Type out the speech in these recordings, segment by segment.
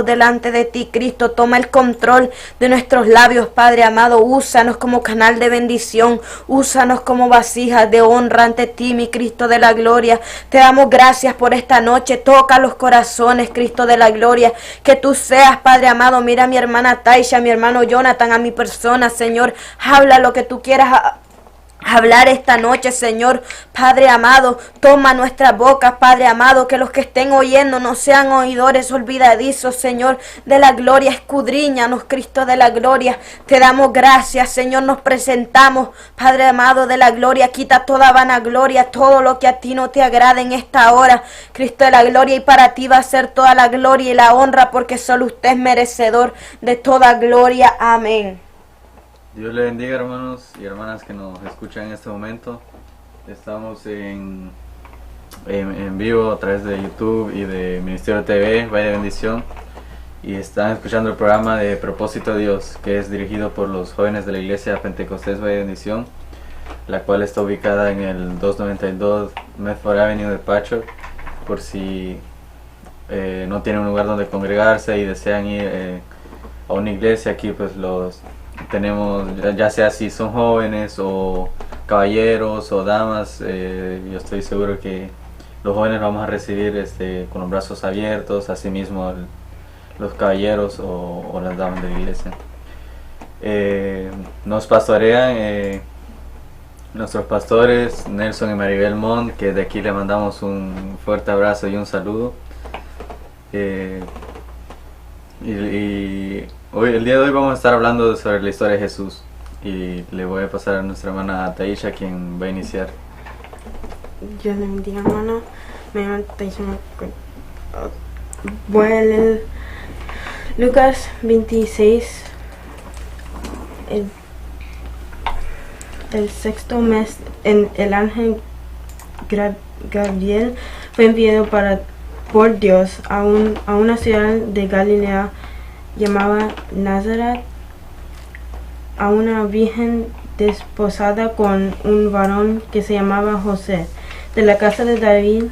delante de ti, Cristo. Toma el control de nuestros labios, Padre amado. Úsanos como canal de bendición, úsanos como vasijas de honra ante ti, mi Cristo de la gloria. Te damos gracias por esta noche. Toca los corazones, Cristo de la gloria. Que tú seas, Padre amado. Mira a mi hermana Taisha, a mi hermano Jonathan, a mi persona, Señor. Habla lo que tú quieras hablar esta noche, Señor. Padre amado, toma nuestras bocas, Padre amado, que los que estén oyendo no sean oidores olvidadizos, Señor de la gloria. Escudriñanos, Cristo de la gloria. Te damos gracias, Señor. Nos presentamos, Padre amado de la gloria. Quita toda vanagloria, todo lo que a ti no te agrada en esta hora, Cristo de la gloria. Y para ti va a ser toda la gloria y la honra, porque solo usted es merecedor de toda gloria. Amén. Dios le bendiga, hermanos y hermanas que nos escuchan en este momento. Estamos en vivo a través de YouTube y de Ministerio TV, Vaya Bendición. Y están escuchando el programa de Propósito de Dios, que es dirigido por los jóvenes de la Iglesia Pentecostés Vaya Bendición, la cual está ubicada en el 292 Medford Avenue de Patchogue. Por si no tienen un lugar donde congregarse y desean ir a una iglesia, aquí pues los tenemos, ya sea si son jóvenes o caballeros o damas. Yo estoy seguro que los jóvenes vamos a recibir con los brazos abiertos, asimismo los caballeros o las damas de la iglesia. Nos pastorean nuestros pastores Nelson y Maribel Mont, que de aquí le mandamos un fuerte abrazo y un saludo. Hoy, el día de hoy vamos a estar hablando sobre la historia de Jesús, y le voy a pasar a nuestra hermana Taisha, quien va a iniciar. Dios le bendiga, hermano. Me llamo Taisha. Voy a leer Lucas 26, el sexto mes. El ángel Gabriel fue enviado por Dios a una ciudad de Galilea llamada Nazaret, a una virgen desposada con un varón que se llamaba José, de la casa de David,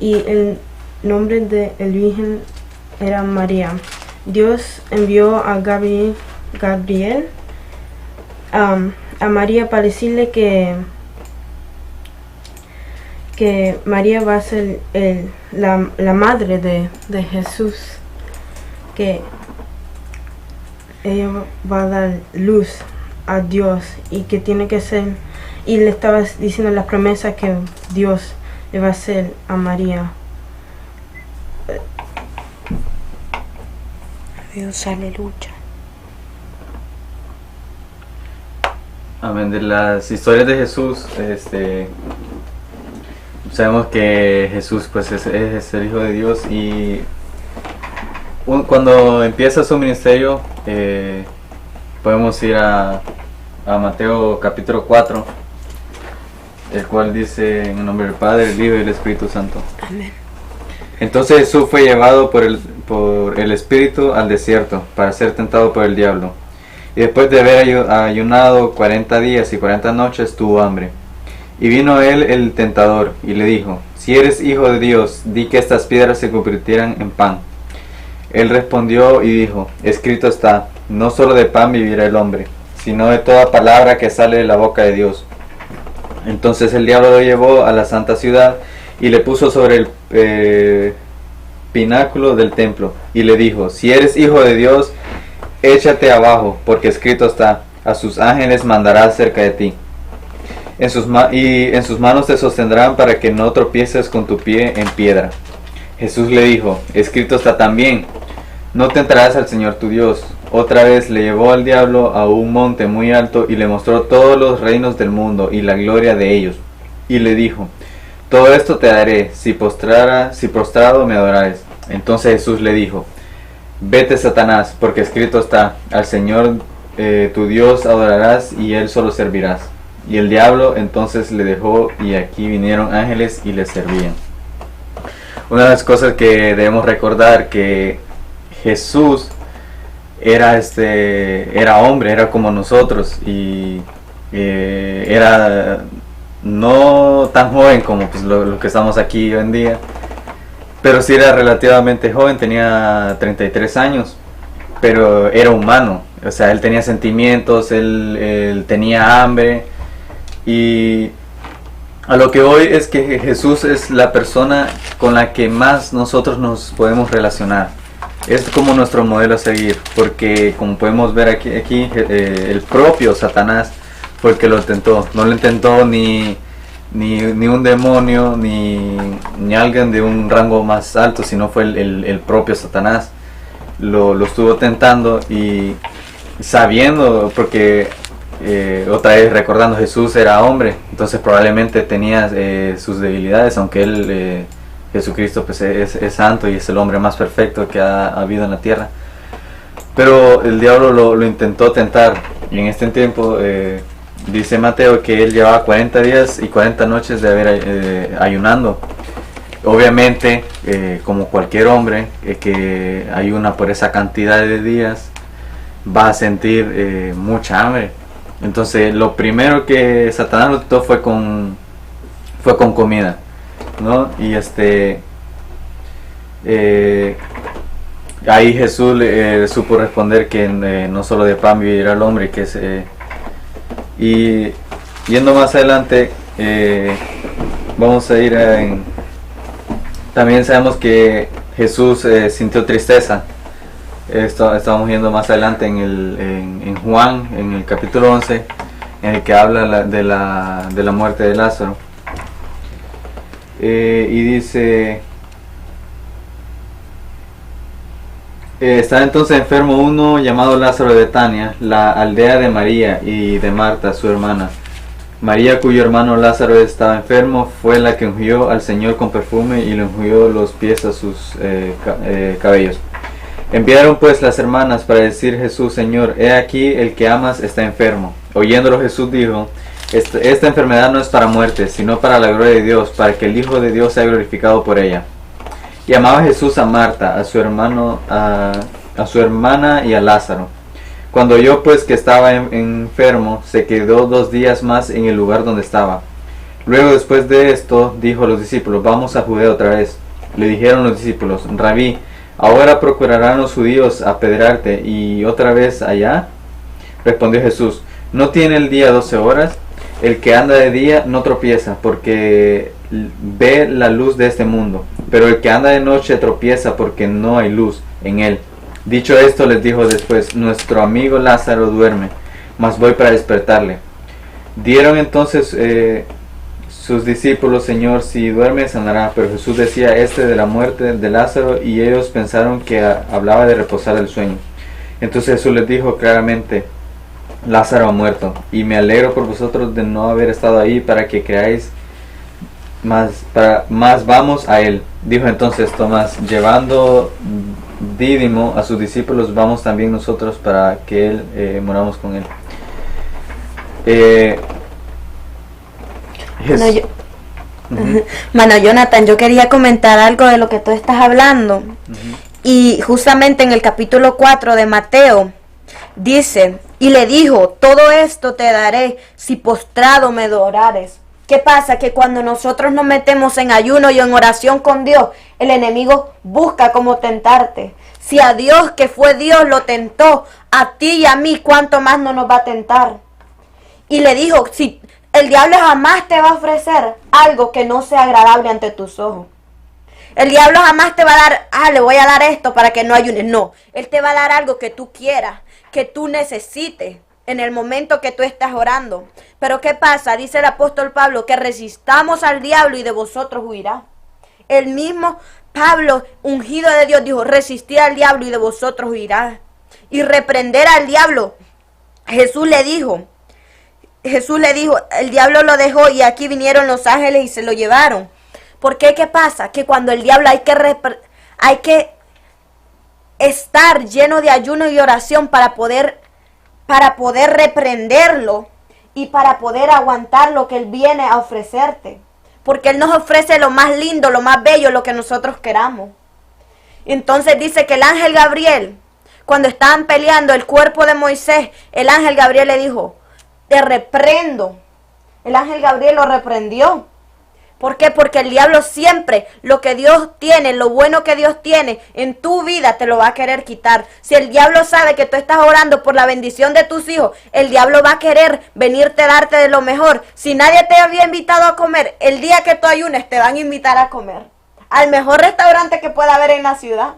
y el nombre de la virgen era María. Dios envió a Gabriel a María para decirle que María va a ser la madre de Jesús, que ella va a dar luz a Dios, y que tiene que ser, y le estaba diciendo las promesas que Dios le va a hacer a María. Dios, aleluya. Amén. De las historias de Jesús, sabemos que Jesús pues es el Hijo de Dios, y cuando empieza su ministerio podemos ir a Mateo capítulo 4, el cual dice: en el nombre del Padre, del Hijo y del Espíritu Santo. Amén. Entonces Jesús fue llevado por el Espíritu al desierto para ser tentado por el diablo, y después de haber ayunado 40 días y 40 noches tuvo hambre. Y vino él el tentador y le dijo: si eres hijo de Dios, di que estas piedras se convirtieran en pan. Él respondió y dijo: escrito está, no solo de pan vivirá el hombre, sino de toda palabra que sale de la boca de Dios. Entonces el diablo lo llevó a la santa ciudad y le puso sobre el pináculo del templo y le dijo: si eres hijo de Dios, échate abajo, porque escrito está, a sus ángeles mandará acerca de ti. En sus manos te sostendrán para que no tropieces con tu pie en piedra. Jesús le dijo: escrito está también, no tentarás al Señor tu Dios. Otra vez le llevó al diablo a un monte muy alto y le mostró todos los reinos del mundo y la gloria de ellos. Y le dijo: todo esto te daré si postrado me adorares. Entonces Jesús le dijo: vete, Satanás, porque escrito está, al Señor tu Dios adorarás y él solo servirás. Y el diablo entonces le dejó, y aquí vinieron ángeles y le servían. Una de las cosas que debemos recordar, que Jesús era hombre, era como nosotros, y era no tan joven como pues lo que estamos aquí hoy en día, pero sí era relativamente joven, tenía 33 años, pero era humano, o sea, él tenía sentimientos, él tenía hambre, y a lo que voy es que Jesús es la persona con la que más nosotros nos podemos relacionar. Es como nuestro modelo a seguir, porque como podemos ver aquí el propio Satanás fue el que lo tentó. No lo intentó ni un demonio, ni alguien de un rango más alto, sino fue el propio Satanás. Lo estuvo tentando y sabiendo, porque otra vez recordando, Jesús era hombre, entonces probablemente tenía sus debilidades, aunque él, Jesucristo, pues es santo y es el hombre más perfecto que ha habido en la tierra. Pero el diablo lo intentó tentar, y en este tiempo dice Mateo que él llevaba 40 días y 40 noches de haber ayunando. Obviamente, como cualquier hombre que ayuna por esa cantidad de días, va a sentir mucha hambre. Entonces lo primero que Satanás lo tentó fue con comida, ¿no? Y ahí Jesús supo responder que no solo de pan vivirá el hombre, que es y yendo más adelante, vamos a ir también sabemos que Jesús sintió tristeza. Estamos viendo más adelante en Juan, en el capítulo 11, en el que habla de la muerte de Lázaro. Y dice: estaba entonces enfermo uno llamado Lázaro de Betania, la aldea de María y de Marta, su hermana. María, cuyo hermano Lázaro estaba enfermo, fue la que ungió al Señor con perfume y le ungió los pies a sus cabellos. Enviaron pues las hermanas para decir: Jesús, Señor, he aquí el que amas está enfermo. Oyéndolo Jesús dijo: esta enfermedad no es para muerte, sino para la gloria de Dios, para que el Hijo de Dios sea glorificado por ella. Y amaba Jesús a Marta, a su hermano, a su hermana y a Lázaro. Cuando oyó pues que estaba enfermo, se quedó 2 días más en el lugar donde estaba. Luego, después de esto, dijo a los discípulos: vamos a Judea otra vez. Le dijeron los discípulos: Rabí, ¿ahora procurarán los judíos apedrearte y otra vez allá? Respondió Jesús: ¿no tiene el día 12 horas? El que anda de día no tropieza, porque ve la luz de este mundo, pero el que anda de noche tropieza porque no hay luz en él. Dicho esto, les dijo después: nuestro amigo Lázaro duerme, mas voy para despertarle. Dieron entonces sus discípulos: Señor, si duerme sanará. Pero Jesús decía de la muerte de Lázaro, y ellos pensaron que hablaba de reposar del sueño. Entonces Jesús les dijo claramente: Lázaro ha muerto, y me alegro por vosotros de no haber estado ahí para que creáis, más vamos a él. Dijo entonces Tomás, llevando Dídimo a sus discípulos: vamos también nosotros para que él moramos con él. Mano Jonathan, yo quería comentar algo de lo que tú estás hablando. Y justamente en el capítulo 4 de Mateo dice: y le dijo: todo esto te daré si postrado me adorares. ¿Qué pasa? Que cuando nosotros nos metemos en ayuno y en oración con Dios, el enemigo busca cómo tentarte. Si a Dios, que fue Dios, lo tentó, a ti y a mí, ¿cuánto más no nos va a tentar? Y le dijo: si el diablo jamás te va a ofrecer algo que no sea agradable ante tus ojos. El diablo jamás te va a dar: le voy a dar esto para que no ayunes. No, él te va a dar algo que tú quieras, que tú necesites en el momento que tú estás orando. Pero ¿qué pasa? Dice el apóstol Pablo: que resistamos al diablo y de vosotros huirá. El mismo Pablo, ungido de Dios, dijo: resistir al diablo y de vosotros huirá. Y reprender al diablo. Jesús le dijo, el diablo lo dejó, y aquí vinieron los ángeles y se lo llevaron. ¿Por qué? ¿Qué pasa? Que cuando el diablo hay que estar lleno de ayuno y oración para poder reprenderlo y para poder aguantar lo que él viene a ofrecerte. Porque él nos ofrece lo más lindo, lo más bello, lo que nosotros queramos. Entonces dice que el ángel Gabriel, cuando estaban peleando el cuerpo de Moisés, el ángel Gabriel le dijo: te reprendo. El ángel Gabriel lo reprendió. ¿Por qué? Porque el diablo siempre lo que Dios tiene, lo bueno que Dios tiene en tu vida te lo va a querer quitar. Si el diablo sabe que tú estás orando por la bendición de tus hijos, el diablo va a querer venirte a darte de lo mejor. Si nadie te había invitado a comer, el día que tú ayunes te van a invitar a comer al mejor restaurante que pueda haber en la ciudad.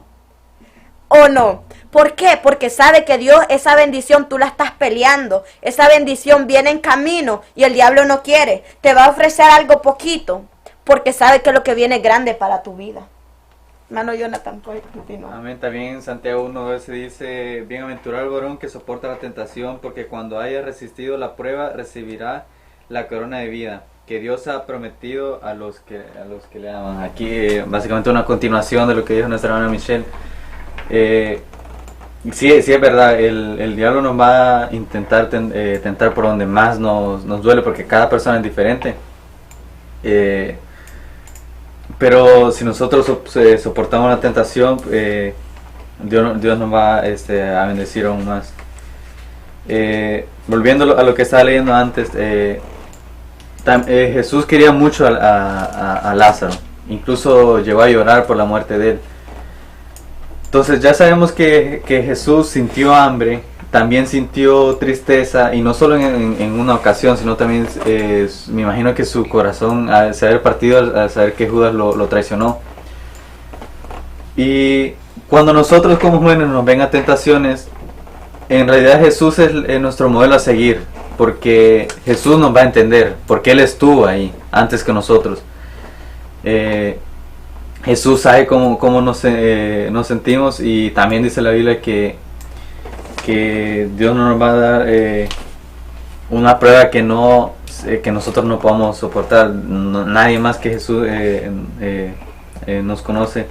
¿O no? ¿Por qué? Porque sabe que Dios, esa bendición tú la estás peleando. Esa bendición viene en camino y el diablo no quiere. Te va a ofrecer algo poquito porque sabe que lo que viene es grande para tu vida. Hermano Jonathan, puede continuar. Amén. También en Santiago 1:12 dice: bienaventurado el varón que soporta la tentación, porque cuando haya resistido la prueba recibirá la corona de vida que Dios ha prometido a los que le aman. Aquí básicamente una continuación de lo que dijo nuestra hermana Michelle. Sí, es verdad, el diablo nos va a intentar tentar por donde más nos duele, porque cada persona es diferente. Pero si nosotros soportamos la tentación, Dios nos va a bendecir aún más. Volviendo a lo que estaba leyendo antes, Jesús quería mucho a Lázaro, incluso llegó a llorar por la muerte de él. Entonces ya sabemos que Jesús sintió hambre, también sintió tristeza, y no solo en una ocasión, sino también me imagino que su corazón se haber partido al saber que Judas lo traicionó. Y cuando nosotros como jóvenes nos ven a tentaciones, en realidad Jesús es nuestro modelo a seguir, porque Jesús nos va a entender, porque Él estuvo ahí antes que nosotros. Jesús sabe cómo nos sentimos, y también dice la Biblia que Dios no nos va a dar una prueba que nosotros no podamos soportar. Nadie más que Jesús nos conoce.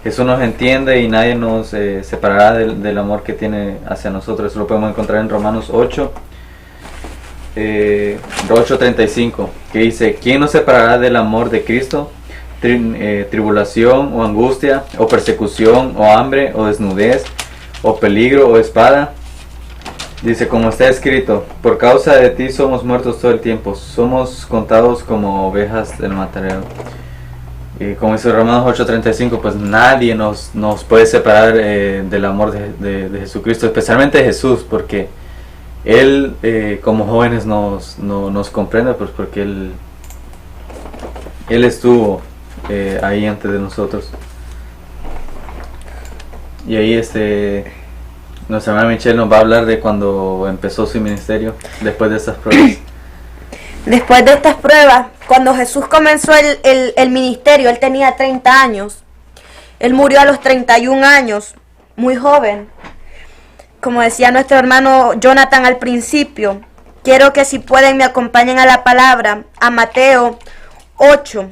Jesús nos entiende y nadie nos separará del amor que tiene hacia nosotros. Eso lo podemos encontrar en Romanos 8:35, que dice: ¿quién nos separará del amor de Cristo? Tribulación o angustia, o persecución, o hambre, o desnudez, o peligro, o espada. Dice, como está escrito: por causa de ti somos muertos todo el tiempo, somos contados como ovejas del matadero. Y como dice Romanos 8:35, pues nadie nos puede separar del amor de Jesucristo, especialmente de Jesús, porque Él como jóvenes nos comprende, pues porque Él estuvo ahí antes de nosotros. Y ahí nuestra hermana Michelle nos va a hablar de cuando empezó su ministerio después de estas pruebas. Después de estas pruebas, cuando Jesús comenzó el ministerio, Él tenía 30 años. Él murió a los 31 años, muy joven. Como decía nuestro hermano Jonathan al principio, quiero que si pueden me acompañen a la palabra, a Mateo 8.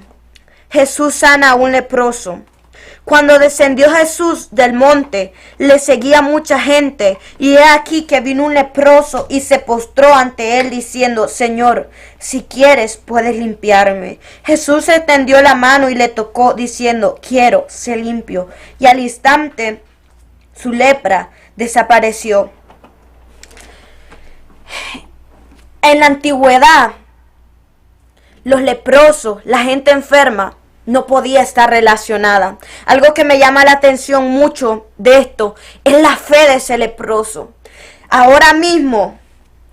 Jesús sana a un leproso. Cuando descendió Jesús del monte, le seguía mucha gente, y he aquí que vino un leproso y se postró ante él diciendo: Señor, si quieres puedes limpiarme. Jesús extendió la mano y le tocó diciendo: quiero, sé limpio. Y al instante su lepra desapareció. En la antigüedad, los leprosos, la gente enferma, no podía estar relacionada. Algo que me llama la atención mucho de esto es la fe de ese leproso. Ahora mismo,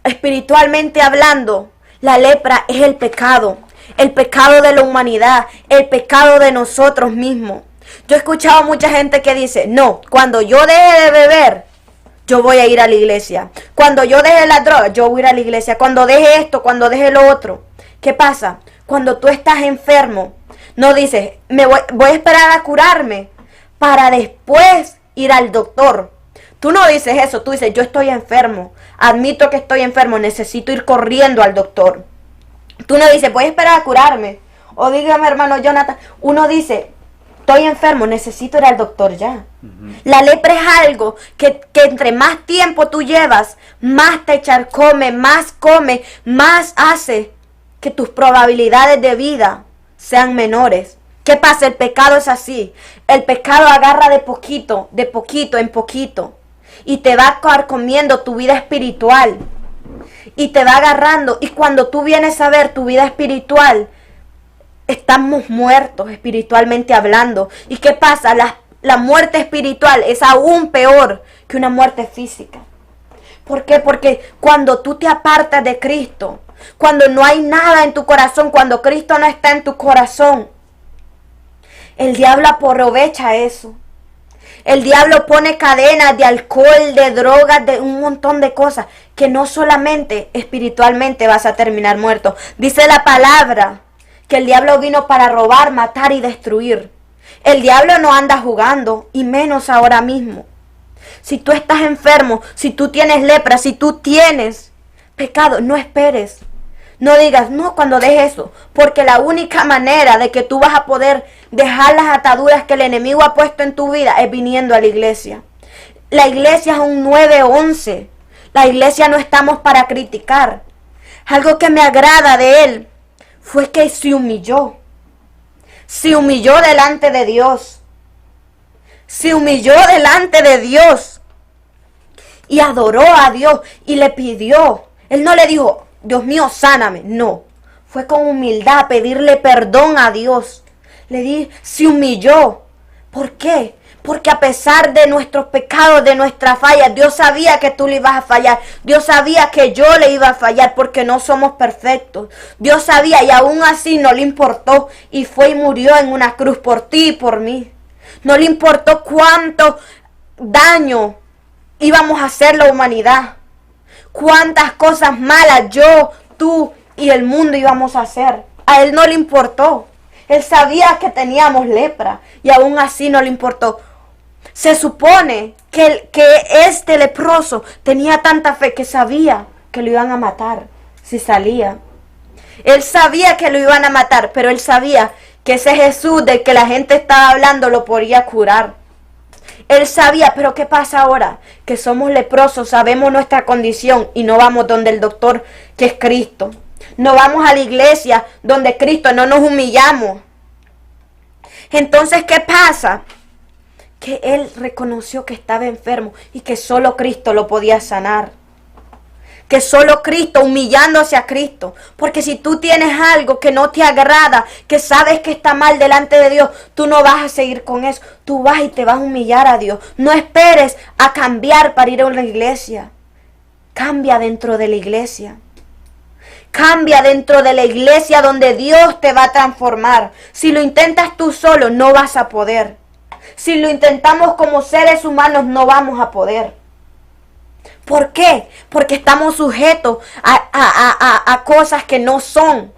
espiritualmente hablando, la lepra es el pecado de la humanidad, el pecado de nosotros mismos. Yo he escuchado a mucha gente que dice: no, cuando yo deje de beber, yo voy a ir a la iglesia. Cuando yo deje la droga, yo voy a ir a la iglesia. Cuando deje esto, cuando deje lo otro. ¿Qué pasa? Cuando tú estás enfermo, no dices: voy a esperar a curarme para después ir al doctor. Tú no dices eso, tú dices: yo estoy enfermo, admito que estoy enfermo, necesito ir corriendo al doctor. Tú no dices: voy a esperar a curarme. O dígame, hermano Jonathan, uno dice: estoy enfermo, necesito ir al doctor ya. La lepra es algo que entre más tiempo tú llevas, más te come, más hace que tus probabilidades de vida sean menores. ¿Qué pasa? El pecado es así. El pecado agarra de poquito en poquito, y te va carcomiendo tu vida espiritual, y te va agarrando, y cuando tú vienes a ver tu vida espiritual, estamos muertos espiritualmente hablando. ¿Y qué pasa? La muerte espiritual es aún peor que una muerte física. ¿Por qué? Porque cuando tú te apartas de Cristo, cuando no hay nada en tu corazón, cuando Cristo no está en tu corazón, el diablo aprovecha eso. El diablo pone cadenas de alcohol, de drogas, de un montón de cosas, que no solamente espiritualmente vas a terminar muerto. Dice la palabra que el diablo vino para robar, matar y destruir. El diablo no anda jugando, y menos ahora mismo. Si tú estás enfermo, si tú tienes lepra, si tú tienes pecado, no esperes. No digas, no, cuando dejes eso, porque la única manera de que tú vas a poder dejar las ataduras que el enemigo ha puesto en tu vida es viniendo a la iglesia. La iglesia es un 911. La iglesia no estamos para criticar. Algo que me agrada de él fue que se humilló. Se humilló delante de Dios. Se humilló delante de Dios. Y adoró a Dios y le pidió. Él no le dijo, Dios mío, sáname. No. Fue con humildad pedirle perdón a Dios. Se humilló. ¿Por qué? Porque a pesar de nuestros pecados, de nuestras fallas, Dios sabía que tú le ibas a fallar. Dios sabía que yo le iba a fallar porque no somos perfectos. Dios sabía y aún así no le importó. Y fue y murió en una cruz por ti y por mí. No le importó cuánto daño íbamos a hacer la humanidad. Cuántas cosas malas yo, tú y el mundo íbamos a hacer. A él no le importó. Él sabía que teníamos lepra y aún así no le importó. Se supone que este leproso tenía tanta fe que sabía que lo iban a matar si salía. Él sabía que lo iban a matar, pero él sabía que ese Jesús del que la gente estaba hablando lo podía curar. Él sabía, pero ¿qué pasa ahora? Que somos leprosos, sabemos nuestra condición y no vamos donde el doctor que es Cristo. No vamos a la iglesia donde Cristo, no nos humillamos. Entonces, ¿qué pasa? Que él reconoció que estaba enfermo y que solo Cristo lo podía sanar. Que solo Cristo, humillándose a Cristo. Porque si tú tienes algo que no te agrada, que sabes que está mal delante de Dios, tú no vas a seguir con eso. Tú vas y te vas a humillar a Dios. No esperes a cambiar para ir a una iglesia. Cambia dentro de la iglesia. Cambia dentro de la iglesia donde Dios te va a transformar. Si lo intentas tú solo, no vas a poder. Si lo intentamos como seres humanos, no vamos a poder. ¿Por qué? Porque estamos sujetos a cosas que no son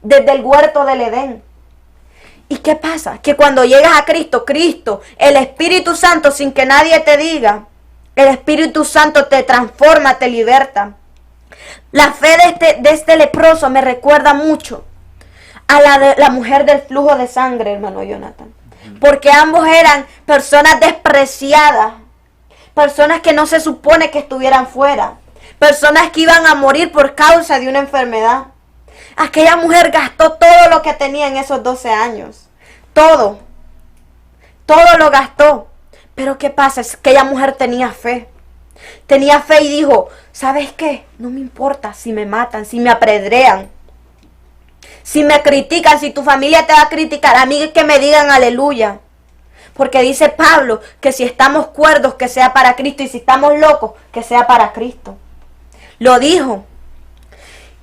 desde el huerto del Edén. ¿Y qué pasa? Que cuando llegas a Cristo, el Espíritu Santo, sin que nadie te diga, el Espíritu Santo te transforma, te liberta. La fe de este leproso me recuerda mucho a la mujer del flujo de sangre, hermano Jonathan. Porque ambos eran personas despreciadas. Personas que no se supone que estuvieran fuera. Personas que iban a morir por causa de una enfermedad. Aquella mujer gastó todo lo que tenía en esos 12 años. Todo. Todo lo gastó. Pero ¿qué pasa? Es que aquella mujer tenía fe. Tenía fe y dijo, ¿sabes qué? No me importa si me matan, si me apedrean. Si me critican, si tu familia te va a criticar, a mí que me digan aleluya. Porque dice Pablo que si estamos cuerdos, que sea para Cristo. Y si estamos locos, que sea para Cristo. Lo dijo.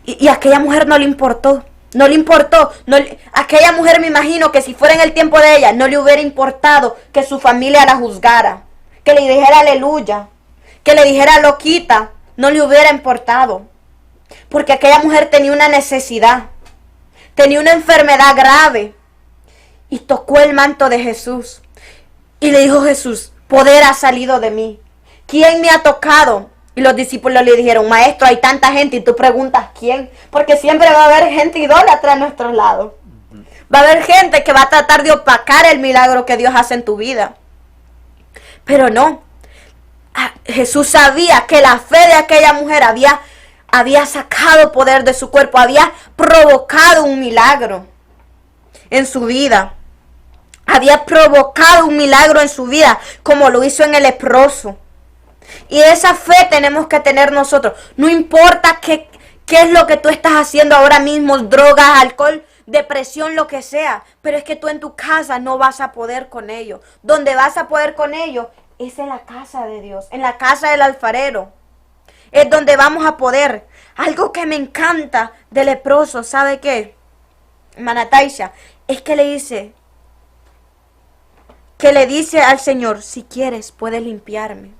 Y a aquella mujer no le importó. No le importó. Aquella mujer, me imagino que si fuera en el tiempo de ella, no le hubiera importado que su familia la juzgara. Que le dijera aleluya. Que le dijera loquita. No le hubiera importado. Porque aquella mujer tenía una necesidad. Tenía una enfermedad grave. Y tocó el manto de Jesús. Y le dijo Jesús, poder ha salido de mí. ¿Quién me ha tocado? Y los discípulos le dijeron, maestro, hay tanta gente. Y tú preguntas, ¿quién? Porque siempre va a haber gente idólatra a nuestros lados. Va a haber gente que va a tratar de opacar el milagro que Dios hace en tu vida. Pero no. Jesús sabía que la fe de aquella mujer había sacado poder de su cuerpo. Había provocado un milagro en su vida. Había provocado un milagro en su vida, como lo hizo en el leproso. Y esa fe tenemos que tener nosotros. No importa qué es lo que tú estás haciendo ahora mismo, drogas, alcohol. depresión, lo que sea. Pero es que tú en tu casa no vas a poder con ello. Donde vas a poder con ello es en la casa de Dios, en la casa del alfarero. Es donde vamos a poder. Algo que me encanta del leproso, ¿sabe qué? Hermana Taisha, es que le dice al Señor, si quieres puedes limpiarme.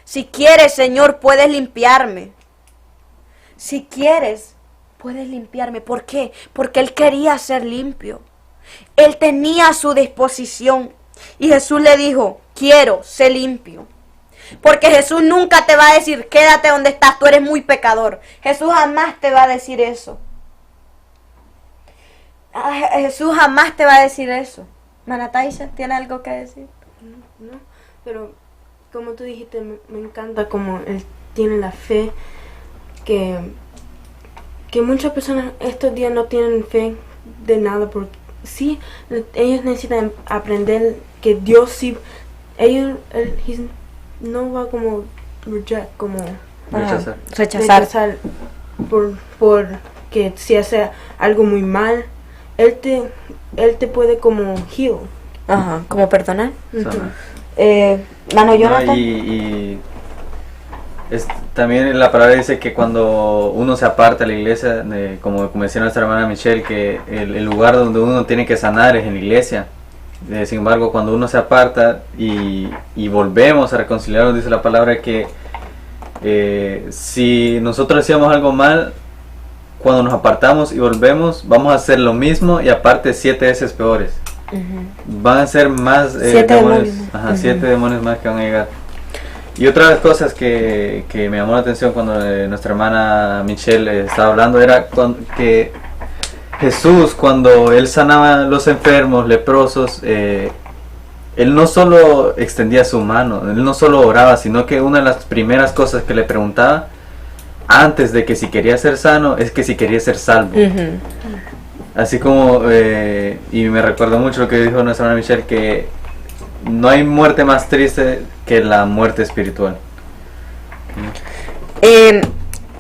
Si quieres, Señor, puedes limpiarme. Si quieres, puedes limpiarme. ¿Por qué? Porque él quería ser limpio. Él tenía a su disposición. Y Jesús le dijo, quiero ser limpio. Porque Jesús nunca te va a decir, quédate donde estás, tú eres muy pecador. Jesús jamás te va a decir eso. Jesús jamás te va a decir eso. Hermana Taisha, ¿tiene algo que decir? No, pero como tú dijiste, me encanta como él tiene la fe que muchas personas estos días no tienen fe de nada, porque sí, ellos necesitan aprender que Dios sí, él no va como rechazar por que si hace algo muy mal, él te puede como heal. Ajá, como perdonar. Mano Jonathan. También la palabra dice que cuando uno se aparta de la iglesia, como decía nuestra hermana Michelle, que el lugar donde uno tiene que sanar es en la iglesia. Sin embargo, cuando uno se aparta y volvemos a reconciliarnos, dice la palabra que si nosotros hacíamos algo mal, cuando nos apartamos y volvemos, vamos a hacer lo mismo y aparte 7 veces peores. Van a ser más 7 demonios, 7 demonios más que van a llegar. Y otra de las cosas que me llamó la atención cuando nuestra hermana Michelle estaba hablando era que Jesús, cuando él sanaba a los enfermos, leprosos, él no solo extendía su mano, él no solo oraba, sino que una de las primeras cosas que le preguntaba antes de que si quería ser sano es que si quería ser salvo. Así como, y me recuerdo mucho lo que dijo nuestra hermana Michelle, que no hay muerte más triste que la muerte espiritual.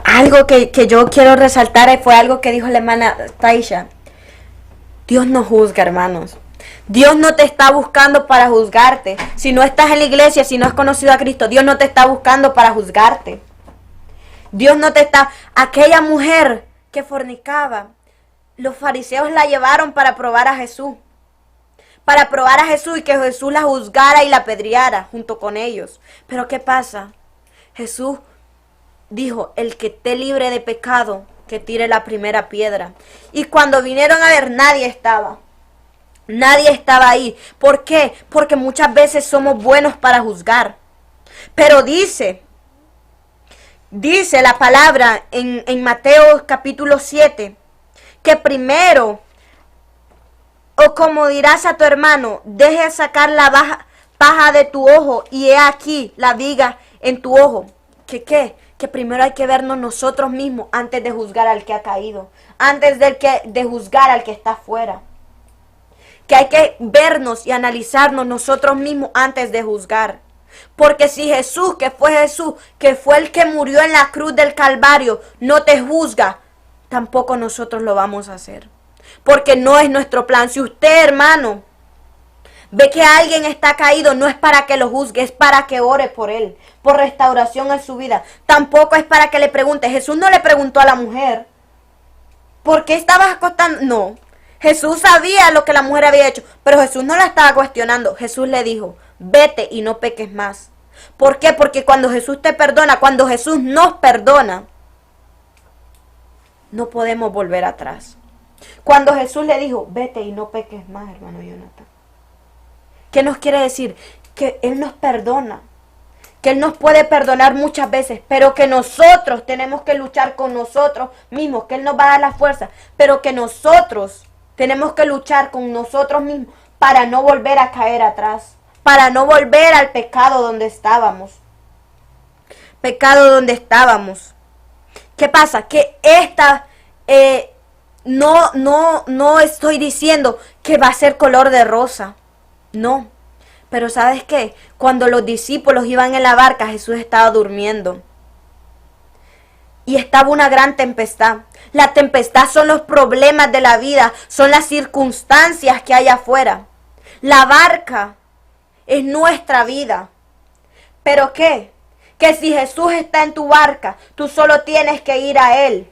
Algo que yo quiero resaltar fue algo que dijo la hermana Taisha. Dios no juzga, hermanos. Dios no te está buscando para juzgarte. Si no estás en la iglesia, si no has conocido a Cristo, Dios no te está buscando para juzgarte. Dios no te está... Aquella mujer que fornicaba, los fariseos la llevaron para probar a Jesús. Para probar a Jesús y que Jesús la juzgara y la apedreara junto con ellos. Pero ¿qué pasa? Jesús dijo, el que esté libre de pecado, que tire la primera piedra. Y cuando vinieron a ver, nadie estaba. Nadie estaba ahí. ¿Por qué? Porque muchas veces somos buenos para juzgar. Pero dice la palabra en Mateo capítulo 7, que primero, o como dirás a tu hermano, deje sacar la paja de tu ojo y he aquí la viga en tu ojo. ¿Qué qué? Que primero hay que vernos nosotros mismos antes de juzgar al que ha caído, antes de juzgar al que está afuera. Que hay que vernos y analizarnos nosotros mismos antes de juzgar. Porque si Jesús, que fue el que murió en la cruz del Calvario, no te juzga, tampoco nosotros lo vamos a hacer. Porque no es nuestro plan. Si usted, hermano, ve que alguien está caído, no es para que lo juzgue, es para que ore por él, por restauración en su vida. Tampoco es para que le pregunte. Jesús no le preguntó a la mujer, ¿por qué estabas acostando? No, Jesús sabía lo que la mujer había hecho, pero Jesús no la estaba cuestionando. Jesús le dijo, vete y no peques más. ¿Por qué? Porque cuando Jesús te perdona, cuando Jesús nos perdona, no podemos volver atrás. Cuando Jesús le dijo, vete y no peques más, hermano Jonathan. ¿Qué nos quiere decir? Que Él nos perdona. Que Él nos puede perdonar muchas veces, pero que nosotros tenemos que luchar con nosotros mismos, que Él nos va a dar la fuerza, pero que nosotros tenemos que luchar con nosotros mismos para no volver a caer atrás, para no volver al pecado donde estábamos. Pecado donde estábamos. ¿Qué pasa? Que no estoy diciendo que va a ser color de rosa. No. Pero ¿sabes qué? Cuando los discípulos iban en la barca, Jesús estaba durmiendo. y estaba una gran tempestad. La tempestad son los problemas de la vida, son las circunstancias que hay afuera. La barca es nuestra vida. ¿Pero qué? Que si Jesús está en tu barca, tú solo tienes que ir a Él.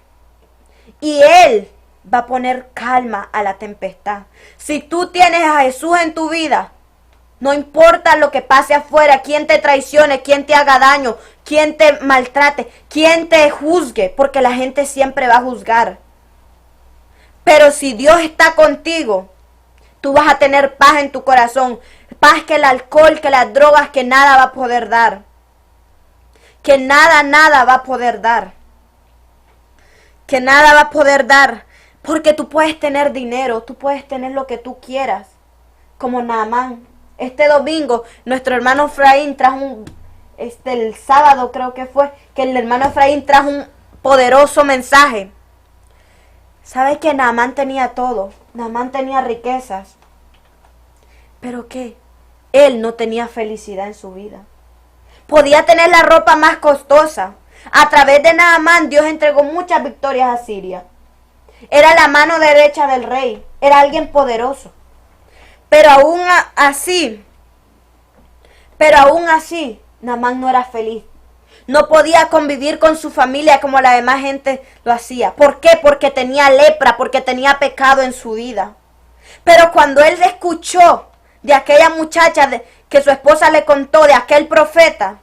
Y Él va a poner calma a la tempestad. Si tú tienes a Jesús en tu vida, no importa lo que pase afuera, quién te traicione, quién te haga daño, quién te maltrate, quién te juzgue, porque la gente siempre va a juzgar. Pero si Dios está contigo, tú vas a tener paz en tu corazón. Paz que el alcohol, que las drogas, que nada va a poder dar. Que nada va a poder dar. Que nada va a poder dar. Porque tú puedes tener dinero, tú puedes tener lo que tú quieras. Como Naamán. Este domingo, nuestro hermano Efraín trajo el sábado creo que fue, que el hermano Efraín trajo un poderoso mensaje. ¿Sabe que Naamán tenía todo? Naamán tenía riquezas. ¿Pero qué? Él no tenía felicidad en su vida. Podía tener la ropa más costosa. A través de Naamán Dios entregó muchas victorias a Siria. Era la mano derecha del rey. Era alguien poderoso. Pero aún así, Naamán no era feliz. No podía convivir con su familia como la demás gente lo hacía. ¿Por qué? Porque tenía lepra, porque tenía pecado en su vida. Pero cuando él escuchó de aquella muchacha que su esposa le contó, de aquel profeta,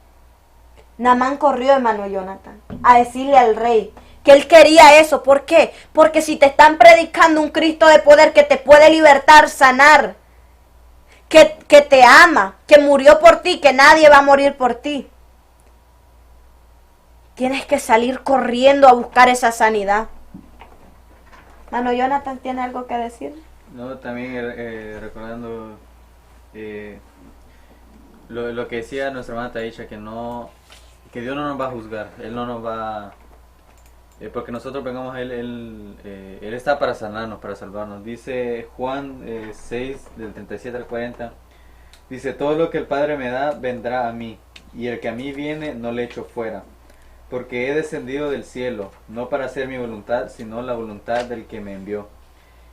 Naamán corrió, hermano Jonathan, a decirle al rey que él quería eso. ¿Por qué? Porque si te están predicando un Cristo de poder que te puede libertar, sanar, que te ama, que murió por ti, que nadie va a morir por ti, tienes que salir corriendo a buscar esa sanidad. Hermano Jonathan, ¿tiene algo que decir? No, también recordando lo que decía nuestra hermana Taisha, que Dios no nos va a juzgar, Él no nos va porque nosotros vengamos a Él está para sanarnos, para salvarnos. Dice Juan 6, del 37 al 40, dice: todo lo que el Padre me da vendrá a mí, y el que a mí viene no le echo fuera, porque he descendido del cielo, no para hacer mi voluntad, sino la voluntad del que me envió.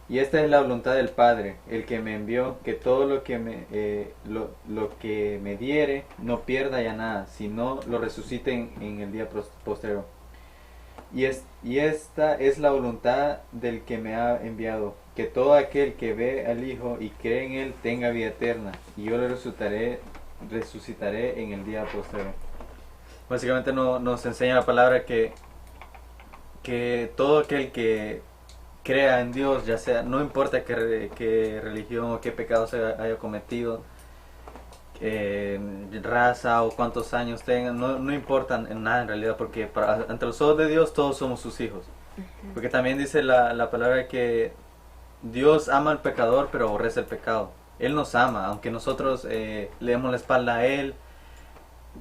Y esta es la voluntad del Padre, el que me envió, que todo lo que me diere no pierda ya nada, sino lo resucite en el día posterior. Y esta es la voluntad del que me ha enviado, que todo aquel que ve al Hijo y cree en Él tenga vida eterna, y yo le resucitaré en el día posterior. Básicamente nos enseña la palabra que todo aquel que crea en Dios, ya sea, no importa qué religión o qué pecado se haya cometido, raza o cuántos años tengan, no importa en nada en realidad, porque ante los ojos de Dios todos somos sus hijos. Porque también dice la palabra que Dios ama al pecador, pero aborrece el pecado. Él nos ama, aunque nosotros le demos la espalda a Él.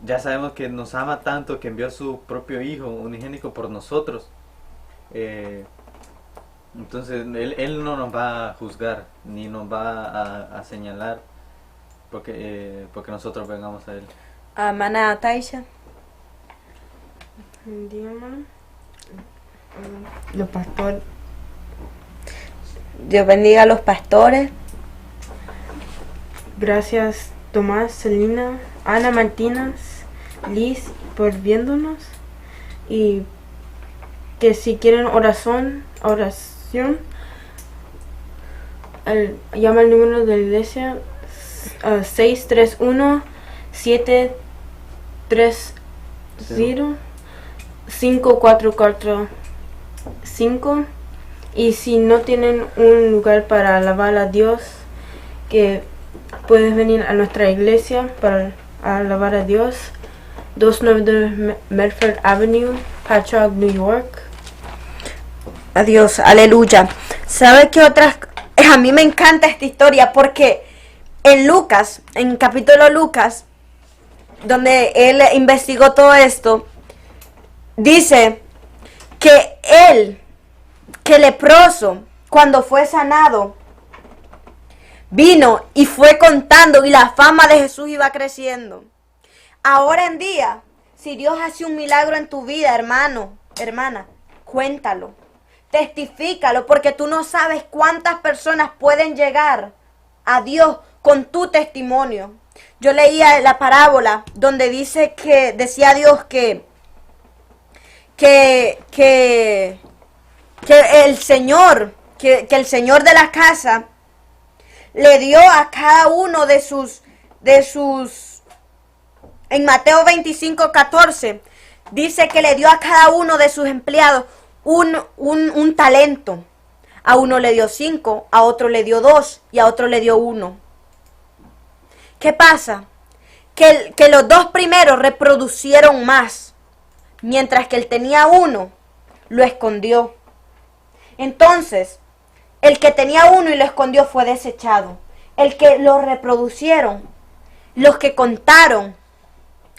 Ya sabemos que nos ama tanto que envió a su propio Hijo unigénito por nosotros. Entonces él no nos va a juzgar, ni nos va a señalar porque nosotros vengamos a Él. Hermana Taisha. Dígame. Los pastores. Dios bendiga a los pastores. Gracias Tomás, Selina, Ana Martínez, Liz por viéndonos, y que si quieren oración, llama el número de la iglesia 631-730-5445, y si no tienen un lugar para alabar a Dios, que puedes venir a nuestra iglesia para alabar a Dios. 292 Medford Avenue, Patchogue, New York. Adiós, aleluya. ¿Sabe qué otras? A mí me encanta esta historia porque en Lucas, en capítulo Lucas, donde él investigó todo esto, dice que que leproso, cuando fue sanado, vino y fue contando, y la fama de Jesús iba creciendo. Ahora en día, si Dios hace un milagro en tu vida, hermano, hermana, cuéntalo, testifícalo, porque tú no sabes cuántas personas pueden llegar a Dios con tu testimonio. Yo leía la parábola donde dice que decía Dios que el Señor, que el Señor de la casa le dio a cada uno de sus, en Mateo 25:14, dice que le dio a cada uno de sus empleados un talento. A uno le dio 5, a otro le dio 2 y a otro le dio 1. ¿Qué pasa? Que los 2 primeros reproducieron más, mientras que él tenía 1, lo escondió. Entonces, el que tenía 1 y lo escondió fue desechado. El que lo reproducieron, los que contaron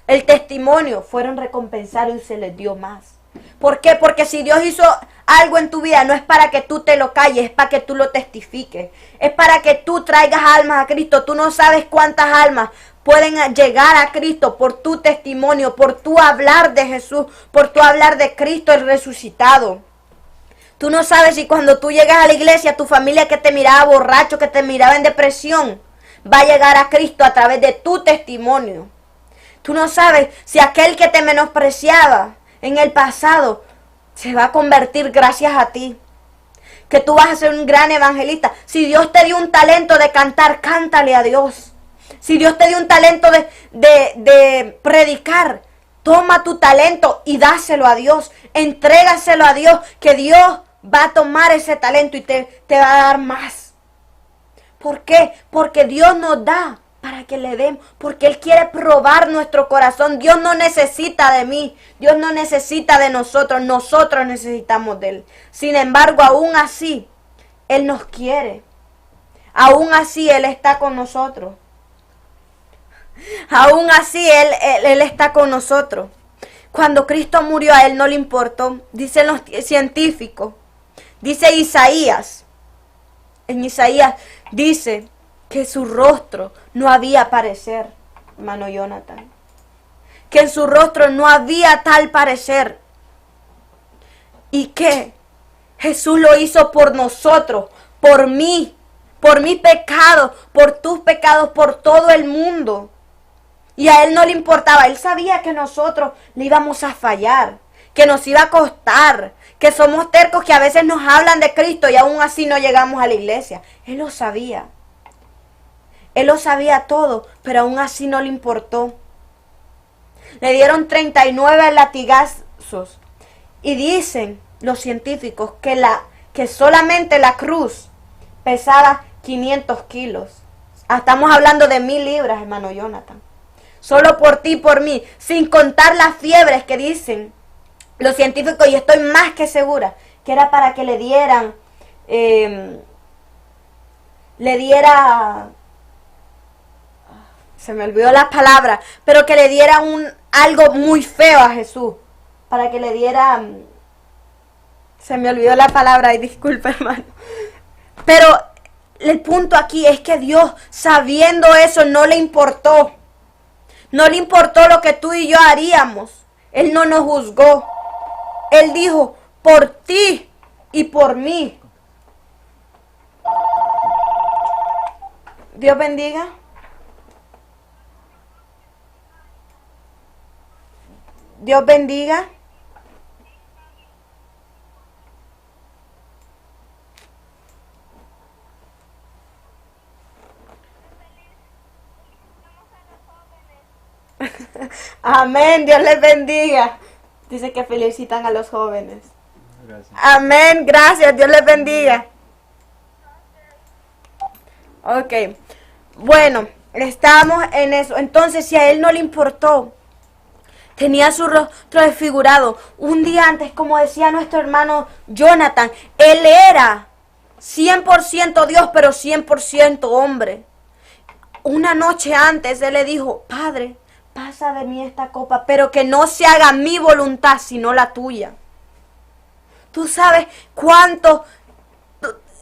el testimonio, fueron recompensados y se les dio más. ¿Por qué? Porque si Dios hizo algo en tu vida, no es para que tú te lo calles, es para que tú lo testifiques. Es para que tú traigas almas a Cristo. Tú no sabes cuántas almas pueden llegar a Cristo por tu testimonio, por tu hablar de Jesús, por tu hablar de Cristo el resucitado. Tú no sabes si cuando tú llegas a la iglesia, tu familia que te miraba borracho, que te miraba en depresión, va a llegar a Cristo a través de tu testimonio. Tú no sabes si aquel que te menospreciaba en el pasado se va a convertir gracias a ti. Que tú vas a ser un gran evangelista. Si Dios te dio un talento de cantar, cántale a Dios. Si Dios te dio un talento de predicar, toma tu talento y dáselo a Dios. Entrégaselo a Dios, que Dios va a tomar ese talento y te va a dar más. ¿Por qué? Porque Dios nos da para que le demos, porque Él quiere probar nuestro corazón. Dios no necesita de mí, Dios no necesita de nosotros, nosotros necesitamos de Él. Sin embargo, aún así, Él nos quiere. Aún así, Él está con nosotros. Aún así, Él está con nosotros. Cuando Cristo murió, a Él no le importó. Dicen los científicos. Dice Isaías. En Isaías dice que su rostro no había parecer, hermano Jonathan. Que en su rostro no había tal parecer. Y que Jesús lo hizo por nosotros, por mí, por mis pecados, por tus pecados, por todo el mundo. Y a Él no le importaba. Él sabía que nosotros le íbamos a fallar, que nos iba a costar, que somos tercos, que a veces nos hablan de Cristo y aún así no llegamos a la iglesia. Él lo sabía. Él lo sabía todo, pero aún así no le importó. Le dieron 39 latigazos. Y dicen los científicos que solamente la cruz pesaba 500 kilos. Estamos hablando de 1000 libras, hermano Jonathan. Solo por ti y por mí, sin contar las fiebres que dicen los científicos, y estoy más que segura que era para que le diera se me olvidó la palabra, pero que le diera algo muy feo a Jesús, para que le diera, se me olvidó la palabra, y disculpa, hermano, pero el punto aquí es que Dios, sabiendo eso, no le importó lo que tú y yo haríamos. Él no nos juzgó. Él dijo, por ti y por mí. Dios bendiga. Dios bendiga. Amén, Dios les bendiga. Dice que felicitan a los jóvenes. Gracias. Amén, gracias, Dios les bendiga. Ok, bueno, estamos en eso. Entonces, si a Él no le importó, tenía su rostro desfigurado. Un día antes, como decía nuestro hermano Jonathan, Él era 100% Dios, pero 100% hombre. Una noche antes, Él le dijo, Padre, pasa de mí esta copa, pero que no se haga mi voluntad, sino la tuya. Tú sabes cuánto,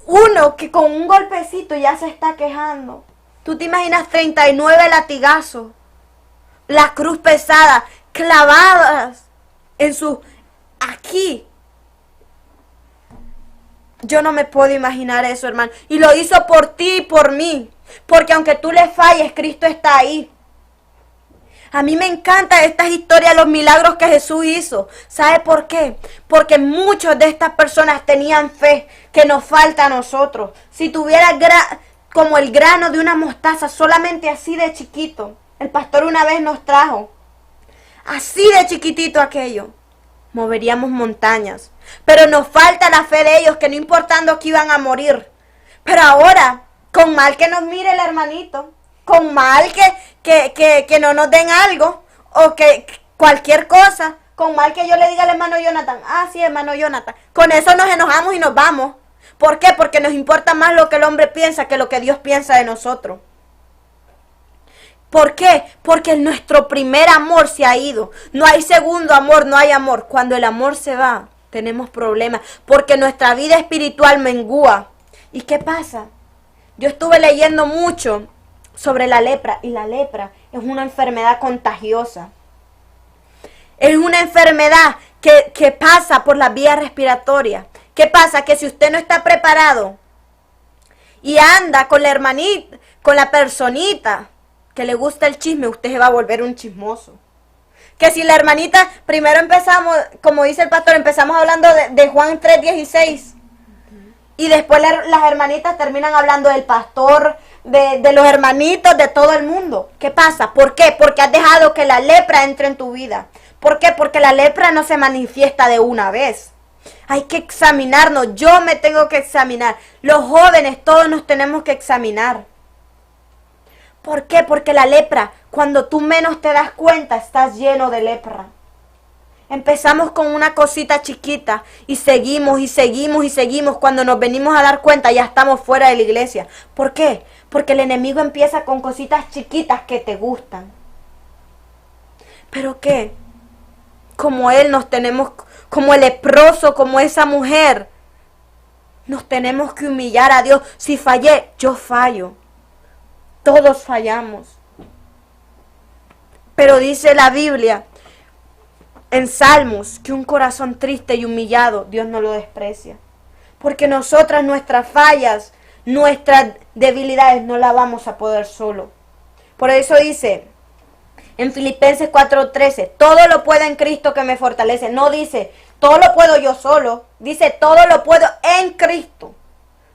uno que con un golpecito ya se está quejando. Tú te imaginas 39 latigazos, la cruz pesada, clavadas en aquí. Yo no me puedo imaginar eso, hermano. Y lo hizo por ti y por mí. Porque aunque tú le falles, Cristo está ahí. A mí me encantan estas historias, los milagros que Jesús hizo. ¿Sabe por qué? Porque muchas de estas personas tenían fe que nos falta a nosotros. Si tuviera como el grano de una mostaza, solamente así de chiquito. El pastor una vez nos trajo. Así de chiquitito aquello. Moveríamos montañas. Pero nos falta la fe de ellos, que no importando que iban a morir. Pero ahora, con mal que nos mire el hermanito, con mal que no nos den algo, o que cualquier cosa, con mal que yo le diga al hermano Jonathan, ah, sí, hermano Jonathan, con eso nos enojamos y nos vamos. ¿Por qué? Porque nos importa más lo que el hombre piensa que lo que Dios piensa de nosotros. ¿Por qué? Porque nuestro primer amor se ha ido. No hay segundo amor, no hay amor. Cuando el amor se va, tenemos problemas, porque nuestra vida espiritual mengúa. ¿Y qué pasa? Yo estuve leyendo mucho sobre la lepra, y la lepra es una enfermedad contagiosa. Es una enfermedad que pasa por la vía respiratoria. ¿Qué pasa? Que si usted no está preparado y anda con la hermanita, con la personita que le gusta el chisme, usted se va a volver un chismoso. Que si la hermanita, primero empezamos, como dice el pastor, empezamos hablando de Juan 3:16. Y después las hermanitas terminan hablando del pastor, de los hermanitos, de todo el mundo. ¿Qué pasa? ¿Por qué? Porque has dejado que la lepra entre en tu vida. ¿Por qué? Porque la lepra no se manifiesta de una vez. Hay que examinarnos. Yo me tengo que examinar. Los jóvenes, todos nos tenemos que examinar. ¿Por qué? Porque la lepra, cuando tú menos te das cuenta, estás lleno de lepra. Empezamos con una cosita chiquita y seguimos y seguimos y seguimos. Cuando nos venimos a dar cuenta ya estamos fuera de la iglesia. ¿Por qué? Porque el enemigo empieza con cositas chiquitas que te gustan. ¿Pero qué? Como él nos tenemos, como el leproso, como esa mujer, nos tenemos que humillar a Dios. Si fallé, yo fallo. Todos fallamos. Pero dice la Biblia en Salmos que un corazón triste y humillado Dios no lo desprecia. Porque nosotras, nuestras fallas, nuestras debilidades no las vamos a poder solo. Por eso dice en Filipenses 4:13, todo lo puedo en Cristo que me fortalece. No dice, todo lo puedo yo solo. Dice, todo lo puedo en Cristo.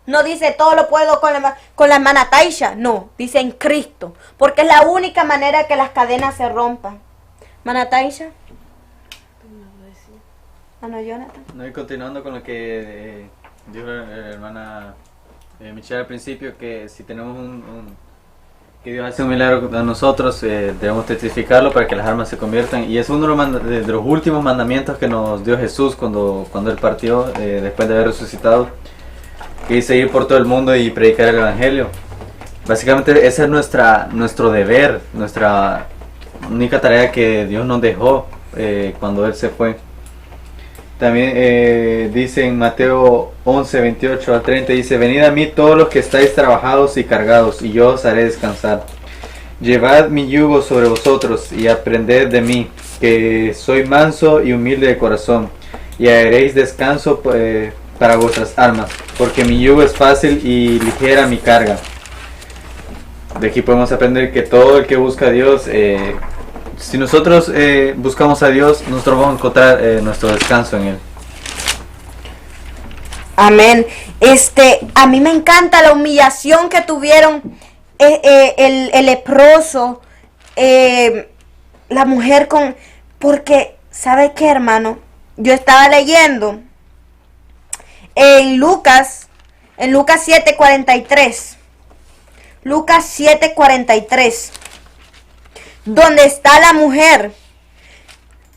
No dice, todo lo puedo con la hermana Taisha. No, dice en Cristo. Porque es la única manera que las cadenas se rompan. ¿Hermana Taisha? ¿Hermano Jonathan? No, y continuando con lo que dijo la hermana Michelle al principio, que si tenemos que Dios hace un milagro a nosotros, debemos testificarlo para que las almas se conviertan. Y es uno de los últimos mandamientos que nos dio Jesús cuando Él partió, después de haber resucitado, que dice ir por todo el mundo y predicar el Evangelio. Básicamente ese es nuestro deber, nuestra única tarea que Dios nos dejó cuando Él se fue. También dice en Mateo 11:28-30, dice, venid a mí todos los que estáis trabajados y cargados, y yo os haré descansar. Llevad mi yugo sobre vosotros y aprended de mí, que soy manso y humilde de corazón, y haréis descanso para vuestras almas, porque mi yugo es fácil y ligera mi carga. De aquí podemos aprender que todo el que busca a Dios, si nosotros buscamos a Dios, nosotros vamos a encontrar nuestro descanso en Él. Amén. A mí me encanta la humillación que tuvieron el leproso, la mujer porque, ¿sabe qué, hermano? Yo estaba leyendo en Lucas 7:43. Lucas 7:43. Donde está la mujer,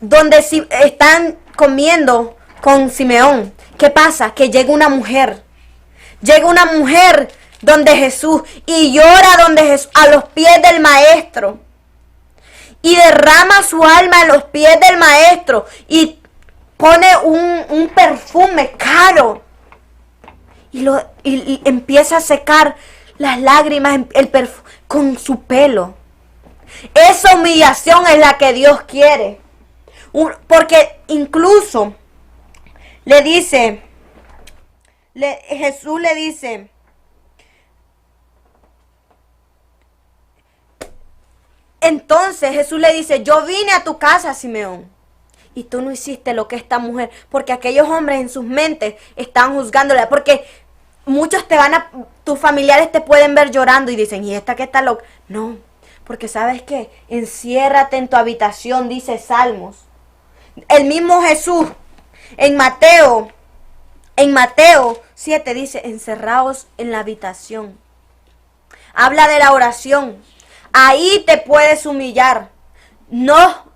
donde están comiendo con Simeón. ¿Qué pasa? Que llega una mujer donde Jesús y llora donde Jesús, a los pies del maestro, y derrama su alma a los pies del maestro y pone un perfume caro y empieza a secar las lágrimas con su pelo. Esa humillación es la que Dios quiere. Porque incluso le dice, Jesús le dice, entonces Jesús le dice, yo vine a tu casa, Simeón, y tú no hiciste lo que esta mujer, porque aquellos hombres en sus mentes están juzgándola, porque muchos tus familiares te pueden ver llorando y dicen, ¿y esta que está loca? No, porque ¿sabes qué? Enciérrate en tu habitación, dice Salmos. El mismo Jesús, en Mateo 7 dice, encerraos en la habitación. Habla de la oración. Ahí te puedes humillar. No,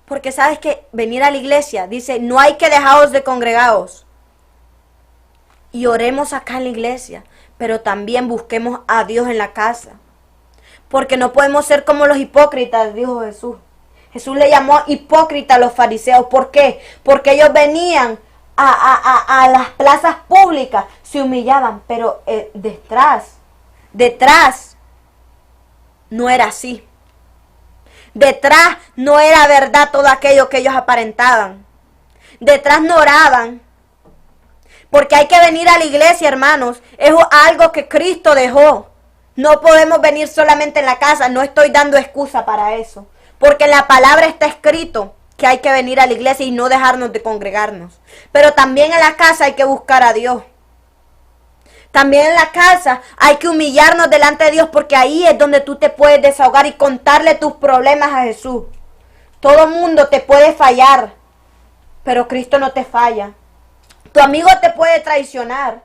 porque sabes que venir a la iglesia, dice, no hay que dejaros de congregados. Y oremos acá en la iglesia, pero también busquemos a Dios en la casa. Porque no podemos ser como los hipócritas, dijo Jesús. Jesús le llamó hipócritas a los fariseos. ¿Por qué? Porque ellos venían a las plazas públicas, se humillaban, pero detrás no era así. Detrás no era verdad todo aquello que ellos aparentaban. Detrás no oraban. Porque hay que venir a la iglesia, hermanos. Es algo que Cristo dejó. No podemos venir solamente en la casa. No estoy dando excusa para eso. Porque en la palabra está escrito que hay que venir a la iglesia y no dejarnos de congregarnos. Pero también en la casa hay que buscar a Dios. También en la casa hay que humillarnos delante de Dios, porque ahí es donde tú te puedes desahogar y contarle tus problemas a Jesús. Todo mundo te puede fallar, pero Cristo no te falla. Tu amigo te puede traicionar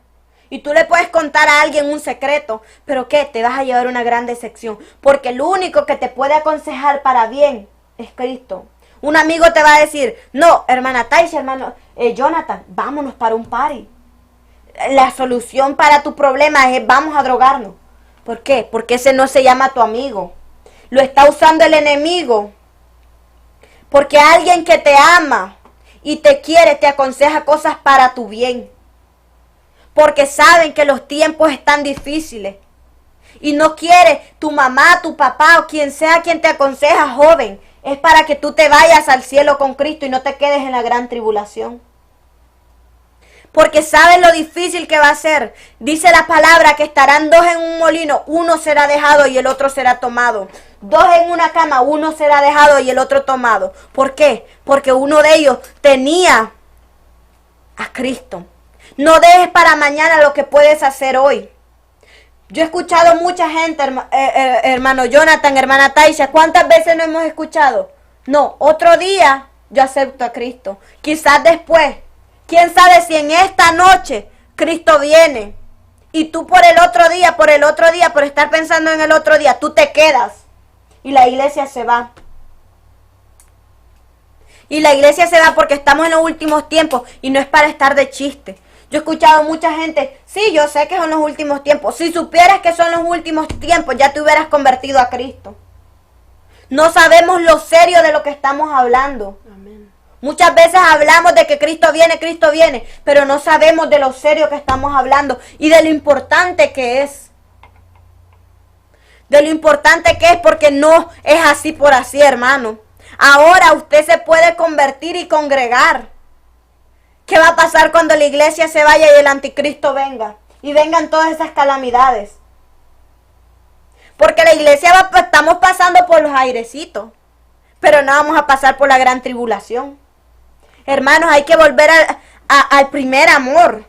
y tú le puedes contar a alguien un secreto, pero ¿qué? Te vas a llevar una gran decepción, porque el único que te puede aconsejar para bien es Cristo. Un amigo te va a decir, no, hermana Taisha, hermano Jonathan, vámonos para un party. La solución para tu problema es vamos a drogarnos. ¿Por qué? Porque ese no se llama tu amigo. Lo está usando el enemigo. Porque alguien que te ama y te quiere te aconseja cosas para tu bien. Porque saben que los tiempos están difíciles. Y no quiere tu mamá, tu papá o quien sea quien te aconseja, joven. Es para que tú te vayas al cielo con Cristo y no te quedes en la gran tribulación. Porque saben lo difícil que va a ser. Dice la palabra que estarán dos en un molino, uno será dejado y el otro será tomado. Dos en una cama, uno será dejado y el otro tomado. ¿Por qué? Porque uno de ellos tenía a Cristo. No dejes para mañana lo que puedes hacer hoy. Yo he escuchado mucha gente, hermano Jonathan, hermana Taisha. ¿Cuántas veces no hemos escuchado? No, otro día yo acepto a Cristo. Quizás después. ¿Quién sabe si en esta noche Cristo viene? Y tú por el otro día, por estar pensando en el otro día, tú te quedas. Y la iglesia se va. Y la iglesia se va porque estamos en los últimos tiempos y no es para estar de chiste. Yo he escuchado mucha gente, sí, yo sé que son los últimos tiempos. Si supieras que son los últimos tiempos, ya te hubieras convertido a Cristo. No sabemos lo serio de lo que estamos hablando. Amén. Muchas veces hablamos de que Cristo viene, pero no sabemos de lo serio que estamos hablando y de lo importante que es. De lo importante que es, porque no es así por así, hermano. Ahora usted se puede convertir y congregar. ¿Qué va a pasar cuando la iglesia se vaya y el anticristo venga? Y vengan todas esas calamidades. Porque la iglesia estamos pasando por los airecitos, pero no vamos a pasar por la gran tribulación. Hermanos, hay que volver al primer amor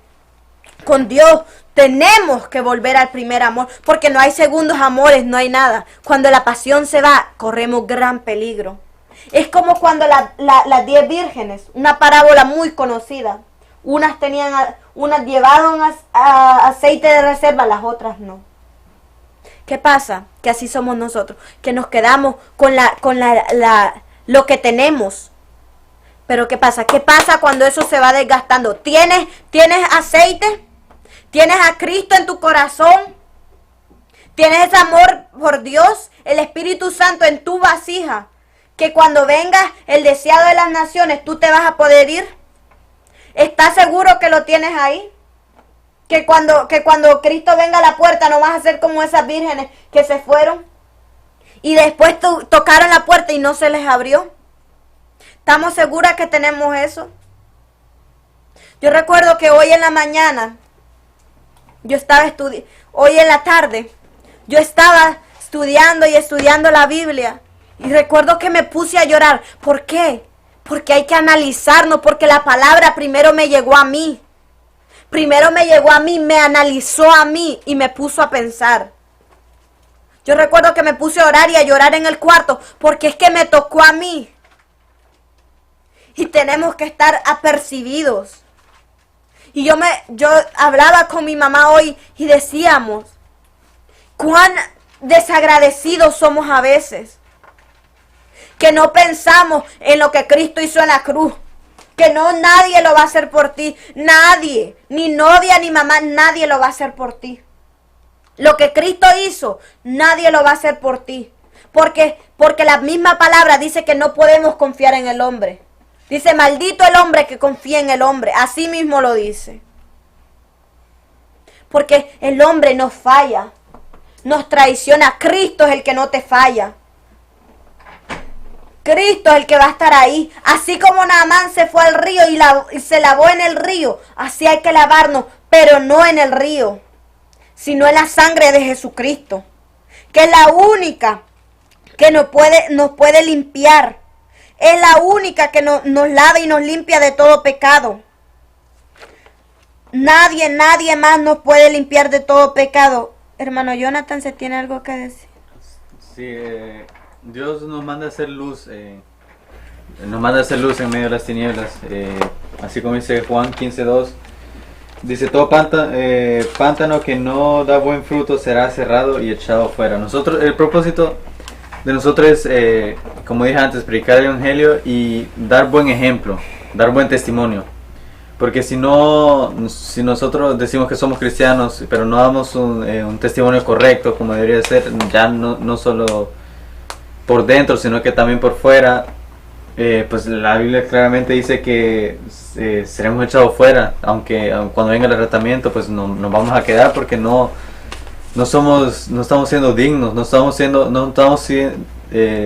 con Dios. Tenemos que volver al primer amor, porque no hay segundos amores, no hay nada. Cuando la pasión se va, corremos gran peligro. Es como cuando las 10 vírgenes, una parábola muy conocida. Unas llevaron aceite de reserva, las otras no. ¿Qué pasa? Que así somos nosotros, que nos quedamos con lo que tenemos. Pero ¿qué pasa? ¿Qué pasa cuando eso se va desgastando? ¿Tienes aceite? ¿Tienes a Cristo en tu corazón? ¿Tienes ese amor por Dios? El Espíritu Santo en tu vasija. Que cuando venga el deseado de las naciones, tú te vas a poder ir. ¿Estás seguro que lo tienes ahí? Que cuando Cristo venga a la puerta no vas a ser como esas vírgenes que se fueron. Y después tocaron la puerta y no se les abrió. ¿Estamos seguras que tenemos eso? Yo recuerdo que hoy en la mañana, hoy en la tarde, yo estaba estudiando y estudiando la Biblia. Y recuerdo que me puse a llorar. ¿Por qué? Porque hay que analizarnos, porque la palabra primero me llegó a mí. Primero me llegó a mí, me analizó a mí y me puso a pensar. Yo recuerdo que me puse a orar y a llorar en el cuarto, porque es que me tocó a mí. Y tenemos que estar apercibidos. Y yo hablaba con mi mamá hoy y decíamos, cuán desagradecidos somos a veces. Que no pensamos en lo que Cristo hizo en la cruz. Que no, nadie lo va a hacer por ti. Nadie, ni novia ni mamá, nadie lo va a hacer por ti. Lo que Cristo hizo, nadie lo va a hacer por ti. Porque la misma palabra dice que no podemos confiar en el hombre. Dice, maldito el hombre que confía en el hombre. Así mismo lo dice. Porque el hombre nos falla. Nos traiciona. Cristo es el que no te falla. Cristo es el que va a estar ahí. Así como Naamán se fue al río y se lavó en el río. Así hay que lavarnos. Pero no en el río. Sino en la sangre de Jesucristo. Que es la única que nos puede limpiar. Es la única que nos lava y nos limpia de todo pecado. Nadie más nos puede limpiar de todo pecado. Hermano Jonathan, ¿se tiene algo que decir? Sí, Dios nos manda a hacer luz. Nos manda a hacer luz en medio de las tinieblas. Así como dice Juan 15:2. Dice, todo pántano que no da buen fruto será cerrado y echado fuera. El propósito de nosotros es, como dije antes, predicar el evangelio y dar buen ejemplo, dar buen testimonio. Porque si nosotros decimos que somos cristianos, pero no damos un testimonio correcto como debería ser, ya no solo por dentro, sino que también por fuera, pues la Biblia claramente dice que seremos echados fuera, aunque cuando venga el arrebatamiento, pues nos vamos a quedar porque no estamos siendo dignos, no estamos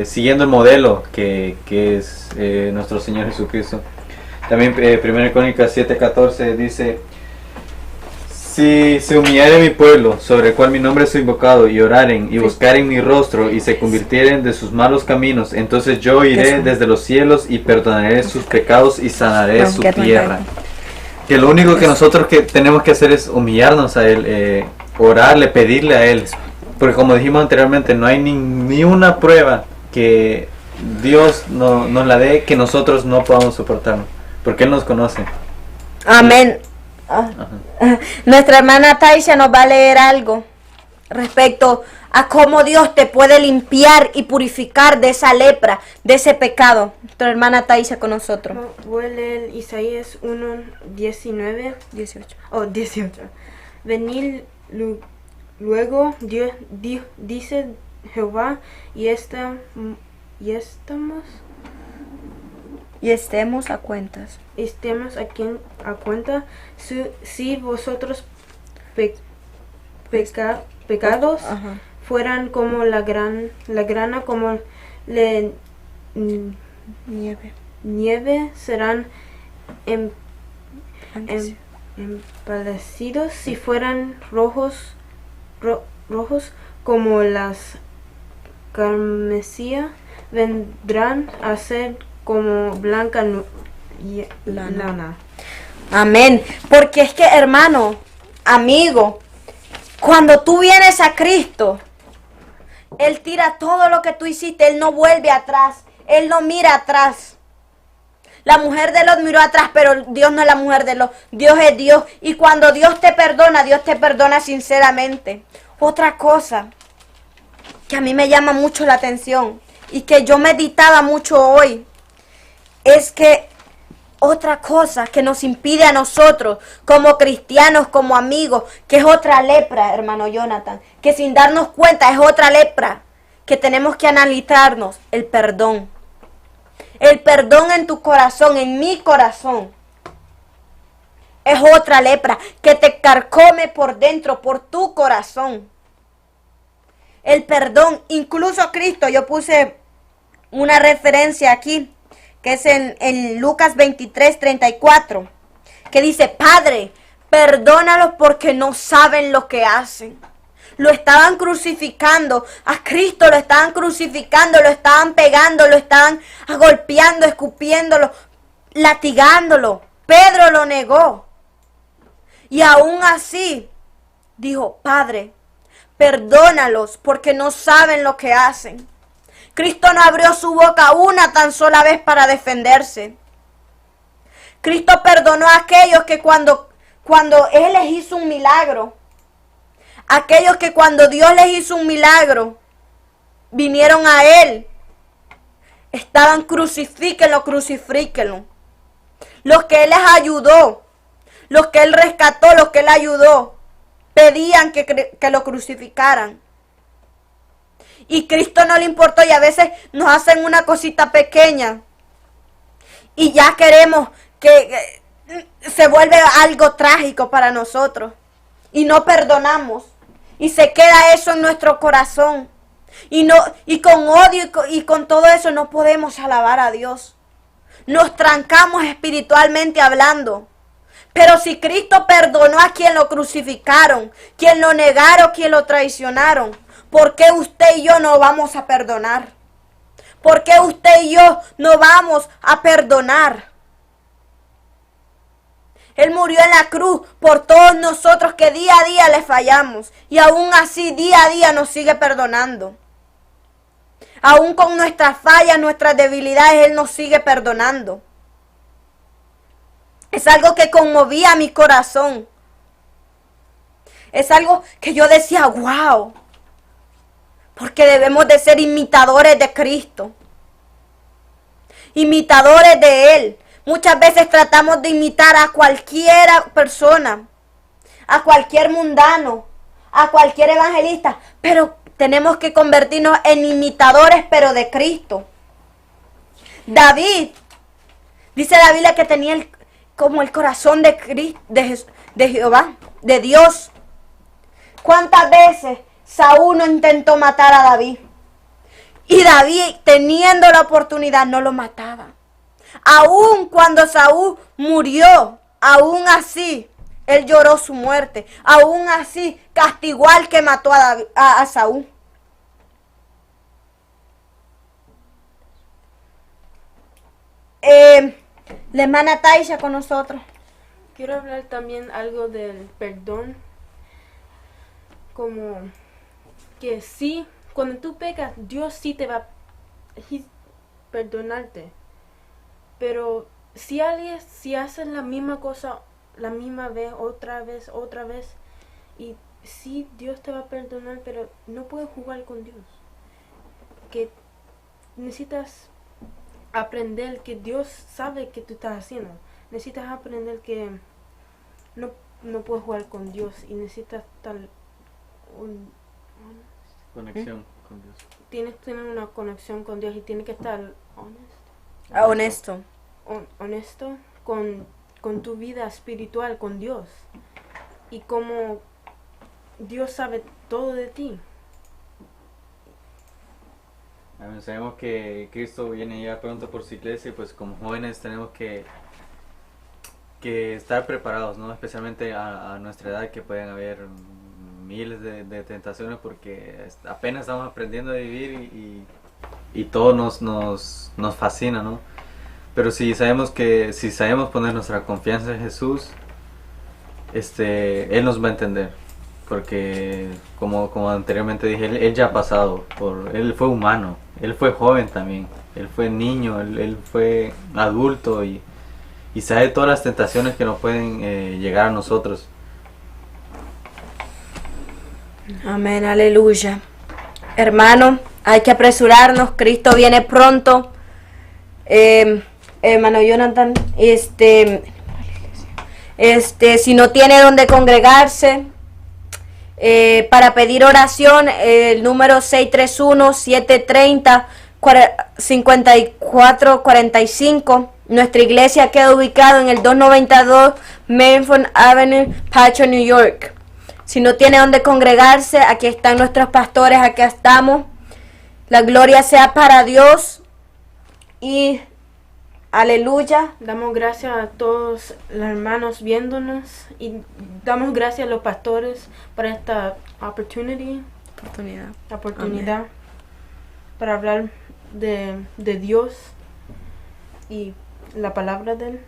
siguiendo el modelo que es nuestro Señor Jesucristo. También 1 Crónicas 7:14 dice, si se humillare mi pueblo, sobre el cual mi nombre es invocado, y oraren y buscaren mi rostro y se convirtieren de sus malos caminos, entonces yo iré desde los cielos y perdonaré sus pecados y sanaré su tierra. Que lo único que nosotros tenemos que hacer es humillarnos a Él, orarle, pedirle a Él, porque como dijimos anteriormente, no hay ni una prueba que Dios nos la dé que nosotros no podamos soportarnos, porque Él nos conoce. Amén. Nuestra hermana Taisha nos va a leer algo respecto a cómo Dios te puede limpiar y purificar de esa lepra, de ese pecado. Nuestra hermana Taisha con nosotros. Voy a leer Isaías 1:19, 18. Venid luego, Dios dice Jehová, y estemos a cuentas. Estemos a cuenta si vosotros pecados fueran como la grana, como la nieve serán empalidecidos, si fueran rojos como las carmesía, vendrán a ser como blanca lana. Amén. Porque es que, hermano, amigo, cuando tú vienes a Cristo, Él tira todo lo que tú hiciste. Él no vuelve atrás. Él no mira atrás. La mujer de Lot miró atrás, pero Dios no es la mujer de Lot. Dios es Dios. Y cuando Dios te perdona sinceramente. Otra cosa que a mí me llama mucho la atención y que yo meditaba mucho hoy, es que otra cosa que nos impide a nosotros, como cristianos, como amigos, que es otra lepra, hermano Jonathan, que sin darnos cuenta es otra lepra, que tenemos que analizarnos, el perdón. El perdón en tu corazón, en mi corazón, es otra lepra que te carcome por dentro, por tu corazón. El perdón, incluso Cristo, yo puse una referencia aquí, que es en Lucas 23:34, que dice, Padre, perdónalos porque no saben lo que hacen. Lo estaban crucificando, a Cristo lo estaban crucificando, lo estaban pegando, lo estaban golpeando, escupiéndolo, latigándolo. Pedro lo negó. Y aún así dijo, Padre, perdónalos porque no saben lo que hacen. Cristo no abrió su boca una tan sola vez para defenderse. Cristo perdonó a aquellos que cuando Él les hizo un milagro, aquellos que cuando Dios les hizo un milagro, vinieron a Él, estaban crucifíquenlo, crucifíquenlo. Los que Él les ayudó, los que Él rescató, los que Él ayudó, pedían que lo crucificaran. Y Cristo no le importó, y a veces nos hacen una cosita pequeña y ya queremos que se vuelve algo trágico para nosotros y no perdonamos y se queda eso en nuestro corazón y con odio y con todo eso no podemos alabar a Dios. Nos trancamos espiritualmente hablando. Pero si Cristo perdonó a quien lo crucificaron, quien lo negaron, quien lo traicionaron, ¿por qué usted y yo no vamos a perdonar? ¿Por qué usted y yo no vamos a perdonar? Él murió en la cruz por todos nosotros que día a día le fallamos. Y aún así día a día nos sigue perdonando. Aún con nuestras fallas, nuestras debilidades, Él nos sigue perdonando. Es algo que conmovía mi corazón. Es algo que yo decía, wow. Porque debemos de ser imitadores de Cristo. Imitadores de Él. Muchas veces tratamos de imitar a cualquier persona, a cualquier mundano, a cualquier evangelista, pero tenemos que convertirnos en imitadores, pero de Cristo. David, dice la Biblia que tenía como el corazón de Jehová, de Dios. ¿Cuántas veces Saúl no intentó matar a David? Y David, teniendo la oportunidad, no lo mataba. Aún cuando Saúl murió, aún así, él lloró su muerte. Aún así, castigó al que mató a Saúl. La hermana Taisha con nosotros. Quiero hablar también algo del perdón. Como que sí, cuando tú pecas, Dios sí te va a perdonarte. Pero si haces la misma cosa la misma vez, otra vez, y sí, Dios te va a perdonar, pero no puedes jugar con Dios. Que necesitas aprender que Dios sabe que tú estás haciendo. Necesitas aprender que no puedes jugar con Dios y necesitas conexión con Dios. Tienes que tener una conexión con Dios y tienes que estar honesto con tu vida espiritual, con Dios. Y como Dios sabe todo de ti. Sabemos que Cristo viene ya pronto por su iglesia y pues como jóvenes tenemos que estar preparados, ¿no? Especialmente a nuestra edad, que pueden haber miles de tentaciones porque apenas estamos aprendiendo a vivir y todo nos fascina, ¿no? Pero si sabemos poner nuestra confianza en Jesús, Él nos va a entender, porque como anteriormente dije, él ya ha pasado él fue humano, él fue joven también, él fue niño, él fue adulto y sabe todas las tentaciones que nos pueden llegar a nosotros. Amén, aleluya. Hermano, hay que apresurarnos, Cristo viene pronto. Hermano Jonathan, si no tiene donde congregarse, para pedir oración, el número 631-730-5445. Nuestra iglesia queda ubicada en el 292 Maynard Avenue, Patcho, New York. Si no tiene donde congregarse, aquí están nuestros pastores, aquí estamos. La gloria sea para Dios. Y Aleluya. Damos gracias a todos los hermanos viéndonos y damos gracias a los pastores por esta oportunidad para hablar de Dios y la palabra de Él.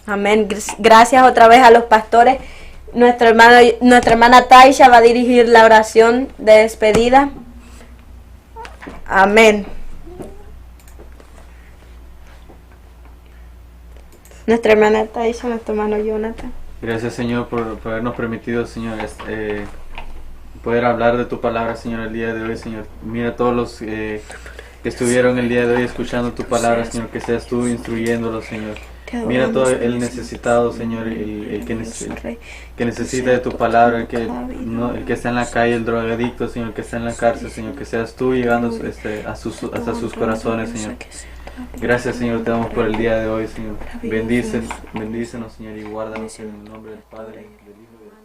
Amén. Gracias otra vez a los pastores. Nuestra hermana Taisha va a dirigir la oración de despedida. Amén. Nuestra hermana Taisha, nuestro hermano Jonathan. Gracias, Señor, por habernos permitido, Señor, poder hablar de tu palabra, Señor, el día de hoy, Señor. Mira a todos los que estuvieron el día de hoy escuchando tu palabra, Señor, que seas tú instruyéndolos, Señor. Mira todo el necesitado, Señor, el que necesita de tu palabra, el que está en la calle, el drogadicto, Señor, el que está en la cárcel, Señor, que seas tú llegando hasta sus corazones, Señor. Gracias, Señor, te damos por el día de hoy, Señor. Bendícenos, Señor, y guárdanos en el nombre del Padre y del Hijo.